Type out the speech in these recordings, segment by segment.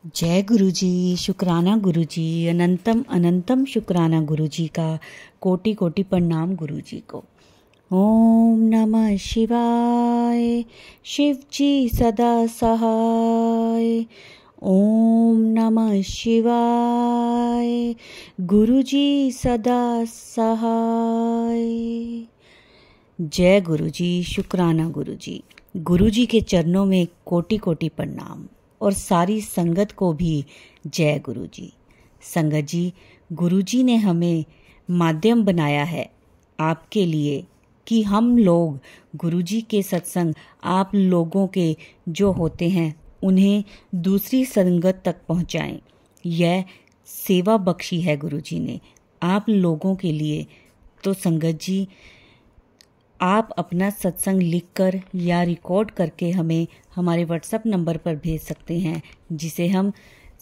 जय गुरु जी। शुक्राना गुरु जी, अनंतम अनंतम शुक्राना गुरु जी का। कोटि कोटि प्रणाम गुरु जी को। ओम नमः शिवाय। शिव जी सदा सहाय। ओम नमः शिवाय। गुरु जी सदा सहाय। जय गुरु जी। शुक्राना गुरु जी। गुरु जी के चरणों में कोटि कोटि प्रणाम और सारी संगत को भी जय गुरु जी। संगत जी, गुरु जी ने हमें माध्यम बनाया है आपके लिए कि हम लोग गुरु जी के सत्संग आप लोगों के जो होते हैं उन्हें दूसरी संगत तक पहुंचाएं। यह सेवा बख्शी है गुरु जी ने आप लोगों के लिए। तो संगत जी, आप अपना सत्संग लिखकर या रिकॉर्ड करके हमें हमारे व्हाट्सएप नंबर पर भेज सकते हैं, जिसे हम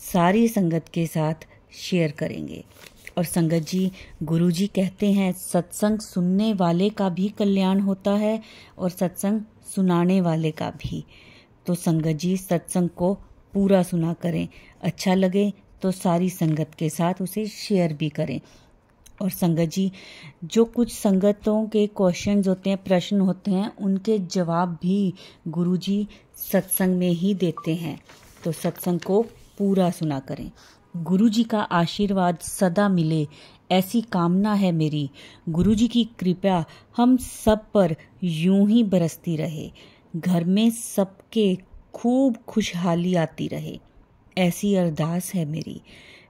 सारी संगत के साथ शेयर करेंगे। और संगत जी, गुरु जी कहते हैं सत्संग सुनने वाले का भी कल्याण होता है और सत्संग सुनाने वाले का भी। तो संगत जी, सत्संग को पूरा सुना करें। अच्छा लगे तो सारी संगत के साथ उसे शेयर भी करें। और संगत जी, जो कुछ संगतों के क्वेश्चंस होते हैं, प्रश्न होते हैं, उनके जवाब भी गुरुजी सत्संग में ही देते हैं। तो सत्संग को पूरा सुना करें। गुरुजी का आशीर्वाद सदा मिले ऐसी कामना है मेरी। गुरुजी की कृपा हम सब पर यूं ही बरसती रहे। घर में सबके खूब खुशहाली आती रहे, ऐसी अरदास है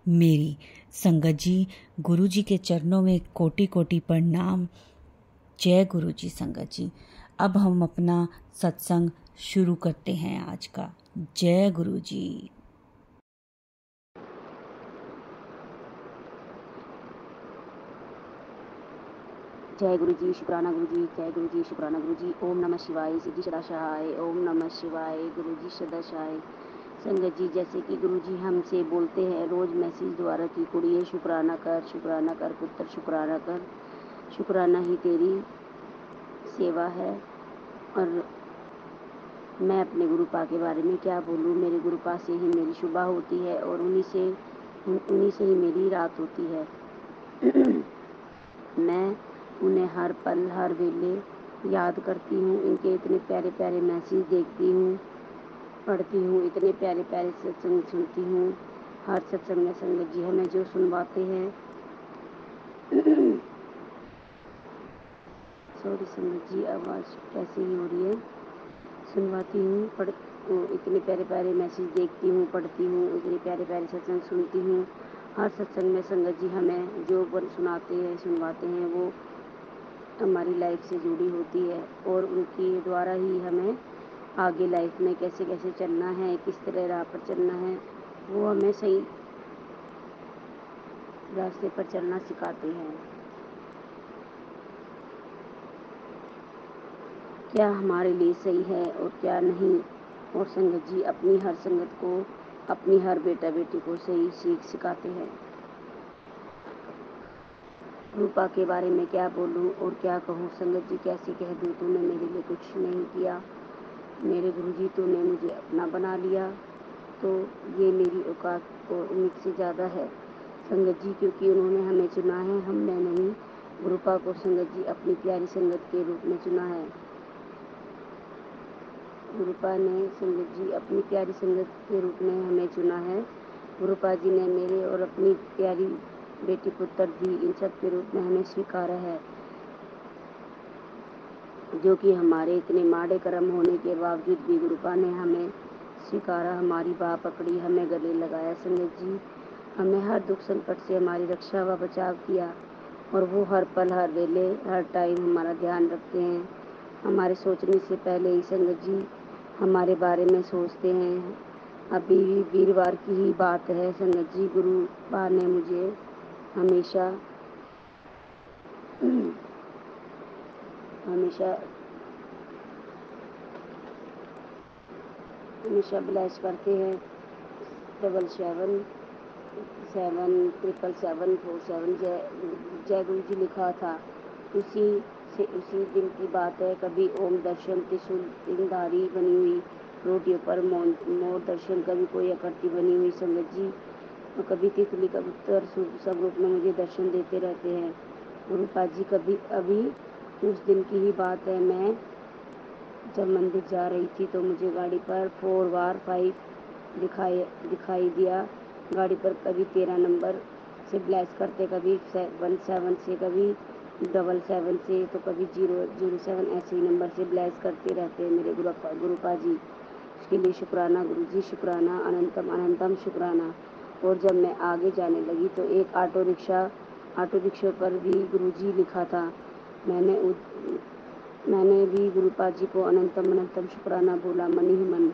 मेरी। संगत जी, गुरु जी के चरणों में कोटि कोटि प्रणाम। जय गुरु जी। संगत जी, अब हम अपना सत्संग शुरू करते हैं आज का। जय गुरु जी। जय गुरु जी। शुक्राना गुरु जी। जय गुरु जी। शुक्राना गुरु जी। ओम नमः शिवाय। सिद्धि सदा सहाय। ओम नमः शिवाय। गुरु जी सदा सहाय। संगत जी, जैसे कि गुरु जी हमसे बोलते हैं रोज मैसेज द्वारा कि कुड़िए शुक्राना कर पुत्र शुक्राना कर। शुक्राना ही तेरी सेवा है। और मैं अपने गुरुपा के बारे में क्या बोलूँ। मेरे गुरुपा से ही मेरी सुबह होती है और उन्हीं से ही मेरी रात होती है। मैं उन्हें हर पल हर वेले याद करती हूँ। इनके इतने प्यारे प्यारे मैसेज देखती हूँ, पढ़ती हूँ, इतने प्यारे प्यारे सत्संग सुनती हूँ। हर सत्संग में संगत जी हमें जो सुनवाते हैं सॉरी संगत जी, आवाज़ कैसे ही हो रही है। सुनवाती हूँ, इतने प्यारे प्यारे मैसेज देखती हूँ, पढ़ती हूँ, इतने प्यारे प्यारे सत्संग सुनती हूँ। हर सत्संग में संगत जी हमें जो सुनाते हैं सुनवाते हैं वो हमारी लाइफ से जुड़ी होती है और उनके द्वारा ही हमें आगे लाइफ में कैसे कैसे चलना है, किस तरह राह पर चलना है, वो हमें सही रास्ते पर चलना सिखाते हैं। क्या हमारे लिए सही है और क्या नहीं। और संगत जी अपनी हर संगत को, अपनी हर बेटा बेटी को सही सीख सिखाते हैं। रूपा के बारे में क्या बोलूं और क्या कहूं। संगत जी कैसे कह दूं, तूने मेरे लिए कुछ नहीं किया। मेरे गुरुजी, तूने मुझे अपना बना लिया, तो ये मेरी औकात और उम्मीद से ज़्यादा है संगत जी, क्योंकि उन्होंने हमें चुना है, हमने नहीं। गुरुपा को संगत जी अपनी प्यारी संगत के रूप में चुना है। गुरुपा ने संगत जी अपनी प्यारी संगत के रूप में हमें चुना है। गुरुपा जी ने मेरे और अपनी प्यारी बेटी पुत्र दी इन सब के रूप में हमें स्वीकारा है, जो कि हमारे इतने माड़े कर्म होने के बावजूद भी गुरुपा ने हमें स्वीकारा, हमारी बाह पकड़ी, हमें गले लगाया संगत जी। हमें हर दुख संकट से हमारी रक्षा व बचाव किया और वो हर पल हर वेले हर टाइम हमारा ध्यान रखते हैं। हमारे सोचने से पहले ही संगत जी हमारे बारे में सोचते हैं। अभी वीरवार की ही बात है संगत जी, गुरुपा ने मुझे हमेशा ब्लेस करते हैं। 77777747 जय गुरु जी लिखा था। उसी दिन की बात है। कभी ओम दर्शन त्रिशूल धारी बनी हुई रोटियों पर मोर दर्शन, कभी कोई आकृति बनी हुई संगत जी, और कभी तितली कबूतर सब रूप में मुझे दर्शन देते रहते हैं गुरुपाद जी। कभी अभी उस दिन की ही बात है, मैं जब मंदिर जा रही थी तो मुझे गाड़ी पर 4x5 दिखाई दिया। गाड़ी पर कभी 13 नंबर से ब्लैस करते, कभी 17 से, कभी 77 से, तो कभी 007, ऐसे ही नंबर से ब्लैस करते रहते हैं मेरे गुरुपा जी। उसके लिए शुक्राना गुरु जी, शुक्राना, अनंतम अनंतम शुक्राना। और जब मैं आगे जाने लगी तो एक ऑटो रिक्शा पर भी गुरु जी लिखा था। मैंने भी गुरुपा जी को अनंतम अनंतम शुक्राना बोला, मन ही मन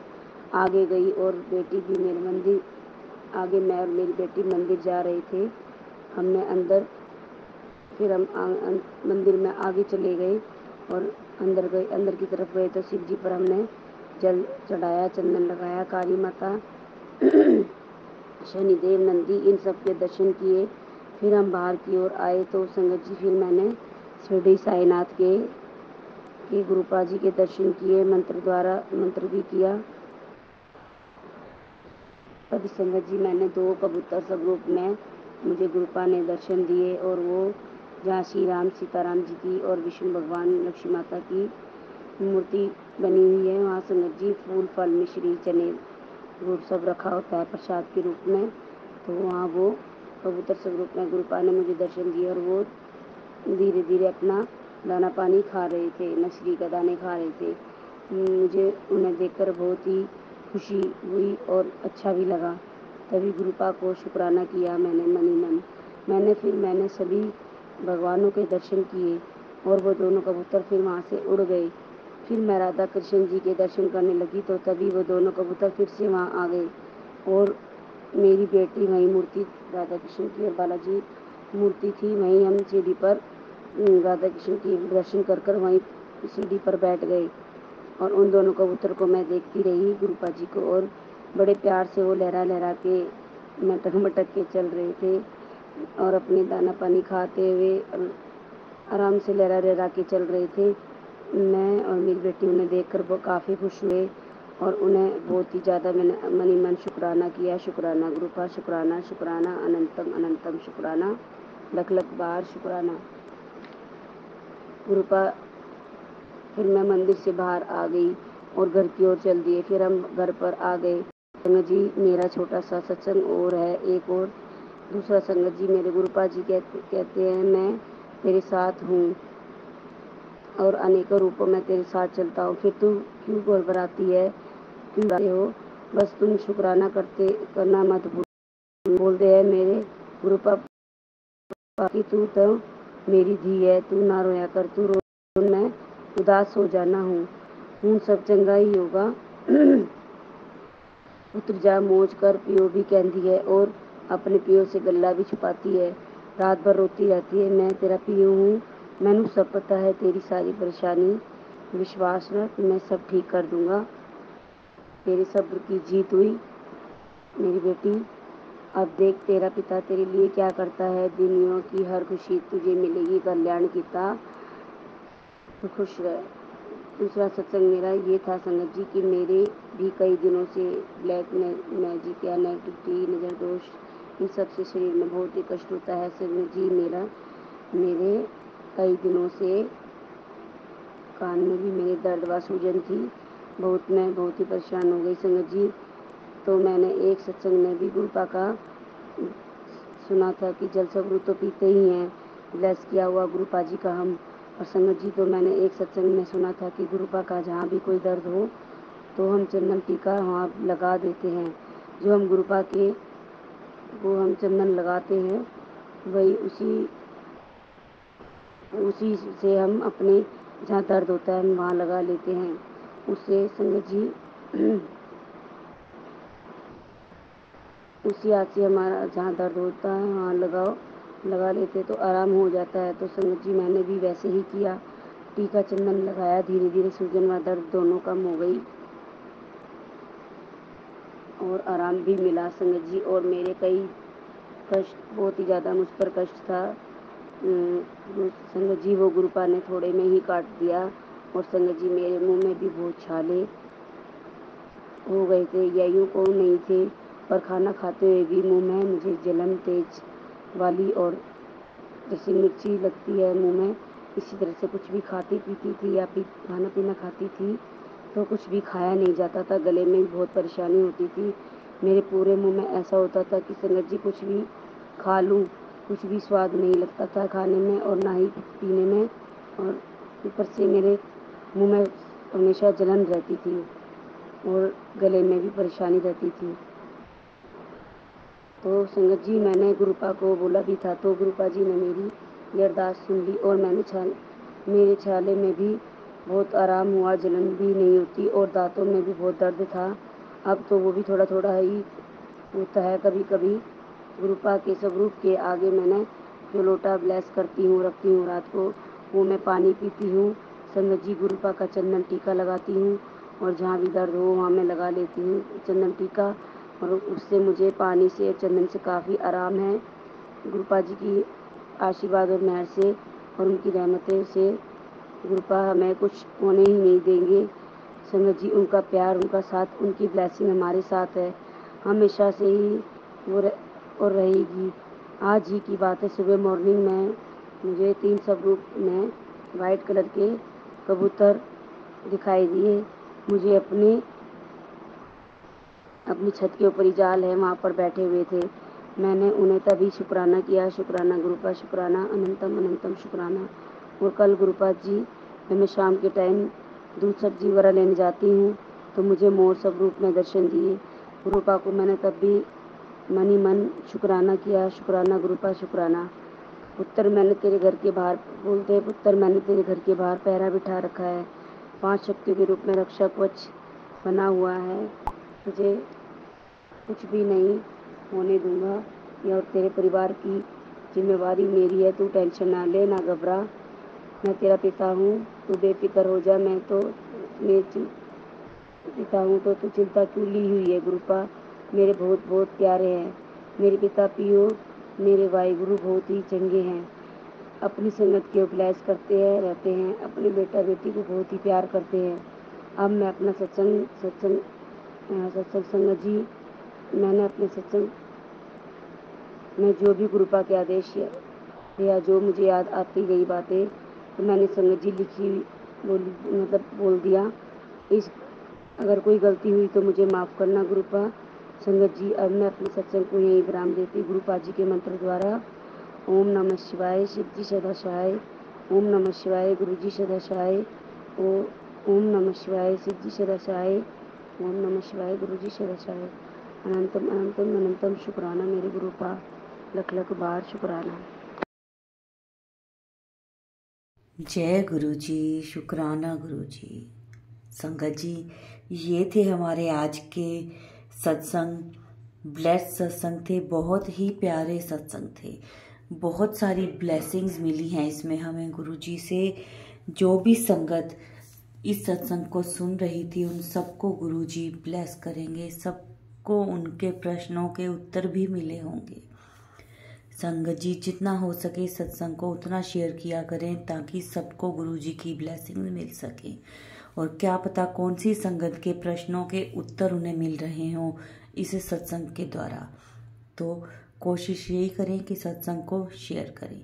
आगे गई। और बेटी भी मेरे मंदिर आगे, मैं और मेरी बेटी मंदिर जा रहे थे। हमने अंदर, फिर हम मंदिर में आगे चले गए और अंदर की तरफ गए तो शिव जी पर हमने जल चढ़ाया, चंदन लगाया। काली माता, शनिदेव, नंदी, इन सब के दर्शन किए। फिर हम बाहर की ओर आए तो संगत जी, फिर मैंने शिरडी साईनाथ के गुरुपा जी के दर्शन किए, मंत्र भी किया। तभी संगत जी, मैंने 2 कबूतर स्वरूप में मुझे गुरुपा ने दर्शन दिए, और वो जहाँ श्री राम सीताराम जी की और विष्णु भगवान लक्ष्मी माता की मूर्ति बनी हुई है, वहाँ संगत जी फूल फल मिश्री चने गुड़ सब रखा होता है प्रसाद के रूप में। तो वहाँ वो कबूतर स्वरूप में गुरुपा ने मुझे दर्शन दिए, और वो धीरे धीरे अपना दाना पानी खा रहे थे, मछली का दाने खा रहे थे। मुझे उन्हें देखकर बहुत ही खुशी हुई और अच्छा भी लगा। तभी गुरुपा को शुक्राना किया मैंने मन ही मन। मैंने सभी भगवानों के दर्शन किए, और वो दोनों कबूतर फिर वहाँ से उड़ गए। फिर मैं राधा कृष्ण जी के दर्शन करने लगी तो तभी वो दोनों कबूतर फिर से वहाँ आ गए, और मेरी बेटी वहीं मूर्ति, राधा कृष्ण की और बालाजी मूर्ति थी, वहीं हम सीढ़ी पर राधा कृष्ण की दर्शन कर वहीं सीढ़ी पर बैठ गए। और उन दोनों कबूतर को मैं देखती रही, गुरुपा जी को, और बड़े प्यार से वो लहरा के मटक के चल रहे थे, और अपने दाना पानी खाते हुए आराम से लहरा के चल रहे थे। मैं और मेरी बेटी उन्हें देखकर वो काफ़ी खुश हुए, और उन्हें बहुत ही ज़्यादा मैंने मन ही मन शुक्राना किया। शुक्राना गुरुपा, शुक्राना, शुक्राना, अनंतम अनंतम शुक्राना, लख लख बार शुक्राना गुरुपा। फिर मैं मंदिर से बाहर आ गई और घर की ओर चल दिए। फिर हम घर पर आ गए। संगत जी, मेरा छोटा सा सत्संग और है, एक और दूसरा संगत जी, मेरे गुरुपा जी कहते हैं, मैं तेरे साथ हूँ और अनेकों रूपों में तेरे साथ चलता हूँ, फिर तू क्यों घबराती है, क्यों डरते हो, बस तुम शुक्राना करना मत भूल। बोलते हैं मेरे गुरुपा कि तू तो मेरी धी है, तू ना रोया कर, तू रो मैं उदास हो जाना हूँ सब चंगा ही होगा। उतर जा मौज कर, पियो भी कहती है, और अपने पियो से गला भी छुपाती है। रात भर रोती रहती है, मैं तेरा पियो हूँ, मैनू सब पता है तेरी सारी परेशानी, विश्वास रख, मैं सब ठीक कर दूंगा। तेरे सब्र की जीत हुई मेरी बेटी। अब देख तेरा पिता तेरे लिए क्या करता है, दुनिया की हर खुशी तुझे मिलेगी, कल्याण किता तो खुश रह। दूसरा सत्संग मेरा ये था संगत जी कि मेरे भी कई दिनों से ब्लैक मैजिक या नेगेटिविटी, नज़र दोष, इन सब से शरीर में बहुत ही कष्ट होता है संगत जी। मेरे कई दिनों से कान में भी मेरे दर्द व सूजन थी, मैं बहुत ही परेशान हो गई संगत जी। तो मैंने एक सत्संग में भी गुरुपा का सुना था कि जल सगरू तो पीते ही हैं, ब्लेस किया हुआ गुरुपा जी का हम। और संगत जी, तो मैंने एक सत्संग में सुना था कि गुरुपा का जहाँ भी कोई दर्द हो तो हम चंदन टीका वहाँ लगा देते हैं। जो हम गुरुपा के वो हम चंदन लगाते हैं, वही उसी से हम अपने जहाँ दर्द होता है हम वहाँ लगा लेते हैं। उससे संगत जी उसी हाथ से हमारा जहाँ दर्द होता है वहाँ लगा लेते तो आराम हो जाता है। तो संगत जी, मैंने भी वैसे ही किया, टीका चंदन लगाया, धीरे धीरे सूजन व दर्द दोनों कम हो गई और आराम भी मिला संगत जी। और मेरे कई कष्ट, बहुत ही ज़्यादा मुझ पर कष्ट था संगत जी, वो गुरुपा ने थोड़े में ही काट दिया। और संगत जी, मेरे मुंह में भी बहुत छाले हो गए थे या यूँ को नहीं थे, पर खाना खाते हुए भी मुंह में मुझे जलन तेज वाली और जैसे मिर्ची लगती है मुंह में, इसी तरह से कुछ भी खाती पीती थी या खाना पीना खाती थी तो कुछ भी खाया नहीं जाता था। गले में भी बहुत परेशानी होती थी। मेरे पूरे मुंह में ऐसा होता था कि संगत जी कुछ भी खा लूँ, कुछ भी स्वाद नहीं लगता था खाने में और ना ही पीने में, और ऊपर से मेरे मुंह में हमेशा जलन रहती थी और गले में भी परेशानी रहती थी। तो संगत जी मैंने गुरुपा को बोला भी था, तो गुरुपा जी ने मेरी ये अरदास सुन ली और मेरे छाले में भी बहुत आराम हुआ, जलन भी नहीं होती और दांतों में भी बहुत दर्द था। अब तो वो भी थोड़ा थोड़ा ही होता है कभी कभी। गुरुपा के स्वरूप के आगे मैंने जो लोटा ब्लेस करती हूँ, रखती हूँ रात को, वो मैं पानी पीती हूँ। संगत जी गुरुपा का चंदन टीका लगाती हूँ और जहाँ भी दर्द हो वहाँ मैं लगा लेती हूँ चंदन टीका, और उससे मुझे पानी से और चंदन से काफ़ी आराम है। गुरुपा जी की आशीर्वाद और मेहर से और उनकी रहमतें से गुरुपा हमें कुछ होने ही नहीं देंगे। संगत जी उनका प्यार, उनका साथ, उनकी ब्लेसिंग हमारे साथ है, हमेशा से ही वो और रहेगी। आज ही की बात है, सुबह मॉर्निंग में मुझे 3 स्वरूप में वाइट कलर के कबूतर दिखाई दिए। मुझे अपनी छत के ऊपर ही जाल है, वहाँ पर बैठे हुए थे। मैंने उन्हें तभी शुक्राना किया, शुक्राना गुरुपा, शुक्राना अनंतम अनंतम शुक्राना। और कल गुरुपा जी मैं शाम के टाइम दूध सब्जी वगैरह लेने जाती हूँ तो मुझे मोर स्वरूप में दर्शन दिए। गुरुपा को मैंने तब भी मन ही मन शुक्राना किया, शुक्राना गुरुपा, शुक्राना। पुत्र मैंने तेरे घर के बाहर बोलते, पुत्र मैंने तेरे घर के बाहर पहरा बिठा रखा है, 5 शक्तियों के रूप में रक्षा कवच बना हुआ है, तुझे कुछ भी नहीं होने दूंगा। ये और तेरे परिवार की जिम्मेवारी मेरी है, तू टेंशन ना ले, ना घबरा, मैं तेरा पिता हूँ, तू बेफिक्र हो जा। मैं तो मेरे पिता हूँ तो तू चिंता क्यों ली हुई है गुरुपा, मेरे बहुत बहुत प्यारे हैं मेरे पिता पियो, मेरे वाहिगुरु बहुत ही चंगे हैं, अपनी संगत के उपलैस करते हैं रहते हैं, अपने बेटा बेटी को बहुत ही प्यार करते हैं। अब मैं अपना सत्संग सत्संग सत्संग संगत जी, मैंने अपने सत्संग में जो भी गुरुपा के आदेश या जो मुझे याद आती गई बातें तो मैंने संगत जी लिखी बोल दिया। इस अगर कोई गलती हुई तो मुझे माफ़ करना गुरुपा। संगत जी अब मैं अपने सत्संग को यहीं विराम देती गुरुपा जी के मंत्र द्वारा। ओम नमः शिवाय, शिव जी सदा सहाय। ओम नमः शिवाय, गुरु जी सदा सहाय। ओम नमः शिवाय, शिव जी सदा सहाय। ओम नमः शिवाय, गुरु जी सदा सहाय। अनंतम अनंतम अनंतम शुक्राना मेरे गुरुपा, लख लख बार शुक्राना। जय गुरु जी, शुक्राना गुरु जी। संगत जी, ये थे हमारे आज के सत्संग। ब्लेस्ड सत्संग थे, बहुत ही प्यारे सत्संग थे, बहुत सारी ब्लेसिंग्स मिली हैं इसमें हमें गुरु जी से। जो भी संगत इस सत्संग को सुन रही थी उन सबको गुरु जी ब्लेस करेंगे, सबको उनके प्रश्नों के उत्तर भी मिले होंगे। संगत जी जितना हो सके सत्संग को उतना शेयर किया करें ताकि सबको गुरु जी की ब्लेसिंग मिल सके, और क्या पता कौन सी संगत के प्रश्नों के उत्तर उन्हें मिल रहे हों इस सत्संग के द्वारा। तो कोशिश यही करें कि सत्संग को शेयर करें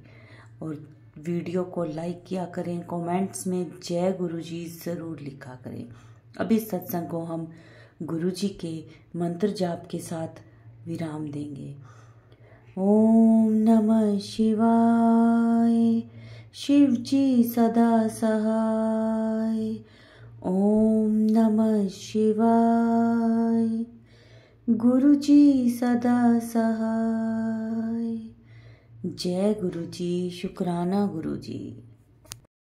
और वीडियो को लाइक किया करें, कमेंट्स में जय गुरु जी ज़रूर लिखा करें। अब इस सत्संग को हम गुरु जी के मंत्र जाप के साथ विराम देंगे। ओम नमः शिवाय, शिव जी सदा सहाय। ओम नमः शिवाय, गुरु जी सदा सहाय। जय गुरु जी, शुक्राना गुरु जी।